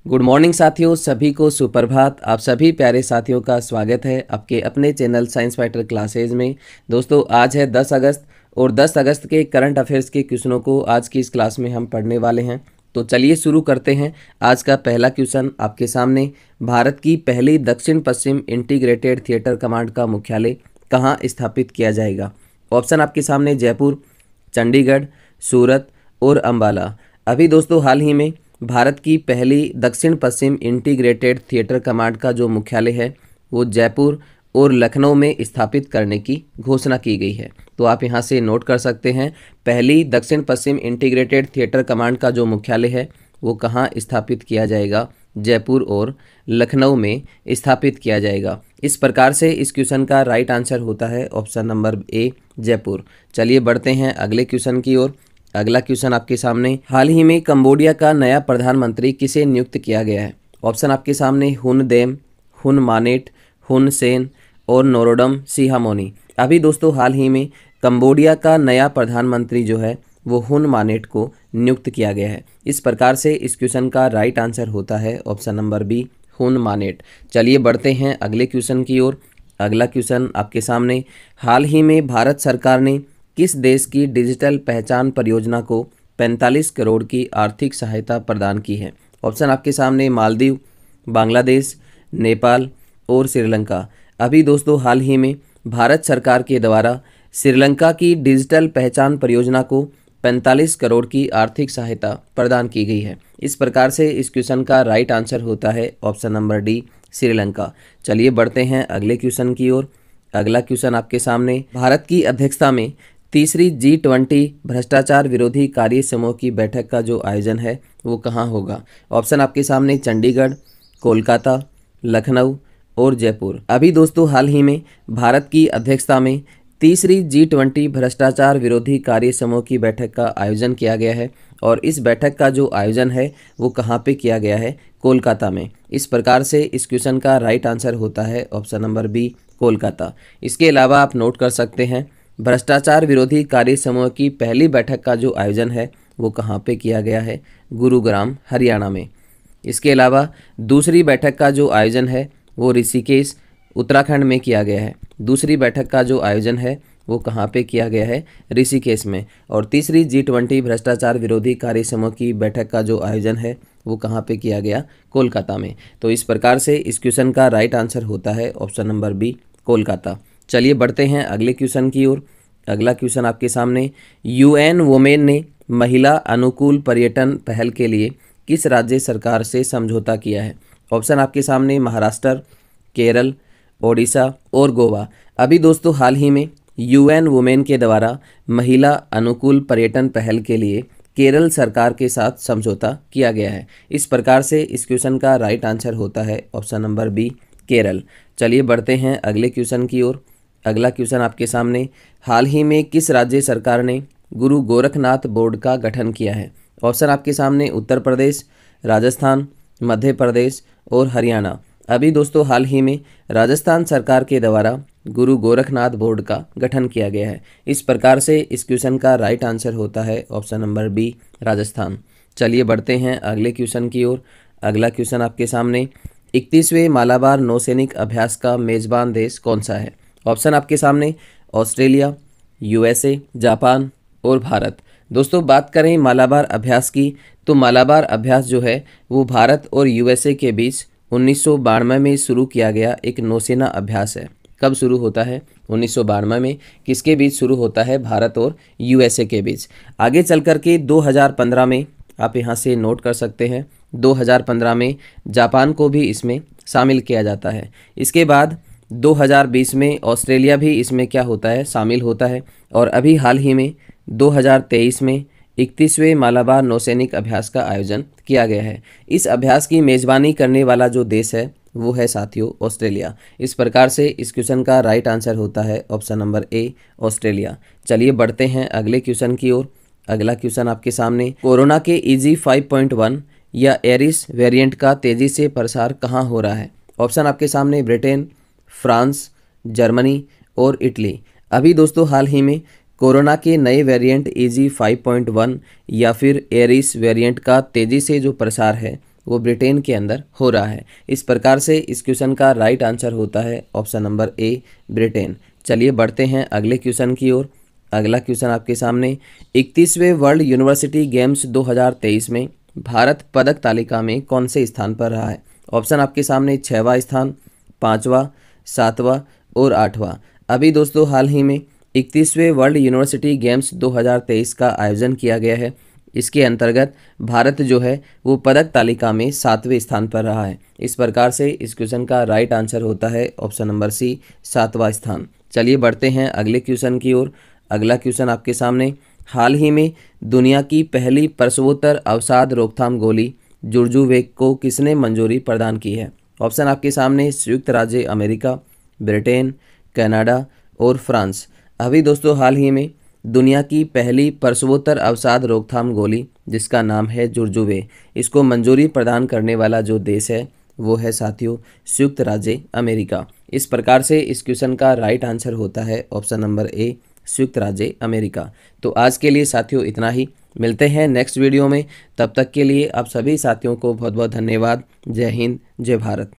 Good morning साथियों, सभी को सुप्रभात। आप सभी प्यारे साथियों का स्वागत है आपके अपने चैनल साइंस फाइटर क्लासेज में। दोस्तों आज है 10 अगस्त और 10 अगस्त के करंट अफेयर्स के क्वेश्चनों को आज की इस क्लास में हम पढ़ने वाले हैं। तो चलिए शुरू करते हैं। आज का पहला क्वेश्चन आपके सामने, भारत की पहली दक्षिण पश्चिम इंटीग्रेटेड थिएटर कमांड का मुख्यालय कहाँ स्थापित किया जाएगा? ऑप्शन आपके सामने जयपुर, चंडीगढ़, सूरत और अम्बाला। अभी दोस्तों हाल ही में भारत की पहली दक्षिण पश्चिम इंटीग्रेटेड थिएटर कमांड का जो मुख्यालय है वो जयपुर और लखनऊ में स्थापित करने की घोषणा की गई है। तो आप यहां से नोट कर सकते हैं, पहली दक्षिण पश्चिम इंटीग्रेटेड थिएटर कमांड का जो मुख्यालय है वो कहां स्थापित किया जाएगा? जयपुर और लखनऊ में स्थापित किया जाएगा। इस प्रकार से इस क्वेश्चन का राइट आंसर होता है ऑप्शन नंबर ए, जयपुर। चलिए बढ़ते हैं अगले क्वेश्चन की ओर। अगला क्वेश्चन आपके सामने, हाल ही में कंबोडिया का नया प्रधानमंत्री किसे नियुक्त किया गया है? ऑप्शन आपके सामने हुन देम, हुन मानेट, हुन सेन और नोरोडम सिहामोनी। अभी दोस्तों हाल ही में कंबोडिया का नया प्रधानमंत्री जो है वो हुन मानेट को नियुक्त किया गया है। इस प्रकार से इस क्वेश्चन का राइट आंसर होता है ऑप्शन नंबर बी, हुन मानेट। चलिए बढ़ते हैं अगले क्वेश्चन की ओर। अगला क्वेश्चन आपके सामने, हाल ही में भारत सरकार ने किस देश की डिजिटल पहचान परियोजना को 45 करोड़ की आर्थिक सहायता प्रदान की है? ऑप्शन आपके सामने मालदीव, बांग्लादेश, नेपाल और श्रीलंका। अभी दोस्तों हाल ही में भारत सरकार के द्वारा श्रीलंका की डिजिटल पहचान परियोजना को 45 करोड़ की आर्थिक सहायता प्रदान की गई है। इस प्रकार से इस क्वेश्चन का राइट आंसर होता है ऑप्शन नंबर डी, श्रीलंका। चलिए बढ़ते हैं अगले क्वेश्चन की ओर। अगला क्वेश्चन आपके सामने, भारत की अध्यक्षता में तीसरी G20 भ्रष्टाचार विरोधी कार्य समूह की बैठक का जो आयोजन है वो कहाँ होगा? ऑप्शन आपके सामने चंडीगढ़, कोलकाता, लखनऊ और जयपुर। अभी दोस्तों हाल ही में भारत की अध्यक्षता में तीसरी G20 भ्रष्टाचार विरोधी कार्य समूह की बैठक का आयोजन किया गया है और इस बैठक का जो आयोजन है वो कहाँ पे किया गया है? कोलकाता में। इस प्रकार से इस क्वेश्चन का राइट आंसर होता है ऑप्शन नंबर बी, कोलकाता। इसके अलावा आप नोट कर सकते हैं, भ्रष्टाचार विरोधी कार्य समूह की पहली बैठक का जो आयोजन है वो कहाँ पे किया गया है? गुरुग्राम, हरियाणा में। इसके अलावा दूसरी बैठक का जो आयोजन है वो ऋषिकेश, उत्तराखंड में किया गया है। दूसरी बैठक का जो आयोजन है वो कहाँ पे किया गया है? ऋषिकेश में। और तीसरी G20 भ्रष्टाचार विरोधी कार्य समूह की बैठक का जो आयोजन है वो कहाँ पे किया गया? कोलकाता में। तो इस प्रकार से इस क्वेश्चन का राइट आंसर होता है ऑप्शन नंबर बी, कोलकाता। चलिए बढ़ते हैं अगले क्वेश्चन की ओर। अगला क्वेश्चन आपके सामने, UN वुमेन ने महिला अनुकूल पर्यटन पहल के लिए किस राज्य सरकार से समझौता किया है? ऑप्शन आपके सामने महाराष्ट्र, केरल, ओडिशा और गोवा। अभी दोस्तों हाल ही में UN वुमेन के द्वारा महिला अनुकूल पर्यटन पहल के लिए केरल सरकार के साथ समझौता किया गया है। इस प्रकार से इस क्वेश्चन का राइट आंसर होता है ऑप्शन नंबर बी, केरल। चलिए बढ़ते हैं अगले क्वेश्चन की ओर। अगला क्वेश्चन आपके सामने, हाल ही में किस राज्य सरकार ने गुरु गोरखनाथ बोर्ड का गठन किया है? ऑप्शन आपके सामने उत्तर प्रदेश, राजस्थान, मध्य प्रदेश और हरियाणा। अभी दोस्तों हाल ही में राजस्थान सरकार के द्वारा गुरु गोरखनाथ बोर्ड का गठन किया गया है। इस प्रकार से इस क्वेश्चन का राइट आंसर होता है ऑप्शन नंबर बी, राजस्थान। चलिए बढ़ते हैं अगले क्वेश्चन की ओर। अगला क्वेश्चन आपके सामने, 31वें मालाबार नौसैनिक अभ्यास का मेजबान देश कौन सा है? ऑप्शन आपके सामने ऑस्ट्रेलिया, USA, जापान और भारत। दोस्तों बात करें मालाबार अभ्यास की तो मालाबार अभ्यास जो है वो भारत और USA के बीच 1992 में शुरू किया गया एक नौसेना अभ्यास है। कब शुरू होता है? 1992 में। किसके बीच शुरू होता है? भारत और USA के बीच। आगे चल कर के 2015 में आप यहाँ से नोट कर सकते हैं, 2015 में जापान को भी इसमें शामिल किया जाता है। इसके बाद 2020 में ऑस्ट्रेलिया भी इसमें क्या होता है? शामिल होता है। और अभी हाल ही में 2023 में 31वें मालाबार नौसैनिक अभ्यास का आयोजन किया गया है। इस अभ्यास की मेज़बानी करने वाला जो देश है वो है साथियों ऑस्ट्रेलिया। इस प्रकार से इस क्वेश्चन का राइट आंसर होता है ऑप्शन नंबर ए, ऑस्ट्रेलिया। चलिए बढ़ते हैं अगले क्वेश्चन की ओर। अगला क्वेश्चन आपके सामने, कोरोना के EG 5.1 या एरिस वेरिएंट का तेजी से प्रसार कहाँ हो रहा है? ऑप्शन आपके सामने ब्रिटेन, फ्रांस, जर्मनी और इटली। अभी दोस्तों हाल ही में कोरोना के नए वेरिएंट EG 5.1 या फिर एरिस वेरिएंट का तेज़ी से जो प्रसार है वो ब्रिटेन के अंदर हो रहा है। इस प्रकार से इस क्वेश्चन का राइट आंसर होता है ऑप्शन नंबर ए, ब्रिटेन। चलिए बढ़ते हैं अगले क्वेश्चन की ओर। अगला क्वेश्चन आपके सामने, 31वें वर्ल्ड यूनिवर्सिटी गेम्स 2023 में भारत पदक तालिका में कौन से स्थान पर रहा है? ऑप्शन आपके सामने 6वां स्थान, 5वां, 7वां और 8वां। अभी दोस्तों हाल ही में 31वें वर्ल्ड यूनिवर्सिटी गेम्स 2023 का आयोजन किया गया है। इसके अंतर्गत भारत जो है वो पदक तालिका में 7वें स्थान पर रहा है। इस प्रकार से इस क्वेश्चन का राइट आंसर होता है ऑप्शन नंबर सी, 7वां स्थान। चलिए बढ़ते हैं अगले क्वेश्चन की ओर। अगला क्वेश्चन आपके सामने, हाल ही में दुनिया की पहली प्रसवोत्तर अवसाद रोकथाम गोली जुर्जुवेक को किसने मंजूरी प्रदान की है? ऑप्शन आपके सामने संयुक्त राज्य अमेरिका, ब्रिटेन, कनाडा और फ्रांस। अभी दोस्तों हाल ही में दुनिया की पहली प्रसवोत्तर अवसाद रोकथाम गोली जिसका नाम है जुर्जुवे, इसको मंजूरी प्रदान करने वाला जो देश है वो है साथियों संयुक्त राज्य अमेरिका। इस प्रकार से इस क्वेश्चन का राइट आंसर होता है ऑप्शन नंबर ए, संयुक्त राज्य अमेरिका। तो आज के लिए साथियों इतना ही, मिलते हैं नेक्स्ट वीडियो में। तब तक के लिए आप सभी साथियों को बहुत बहुत धन्यवाद। जय हिंद, जय भारत।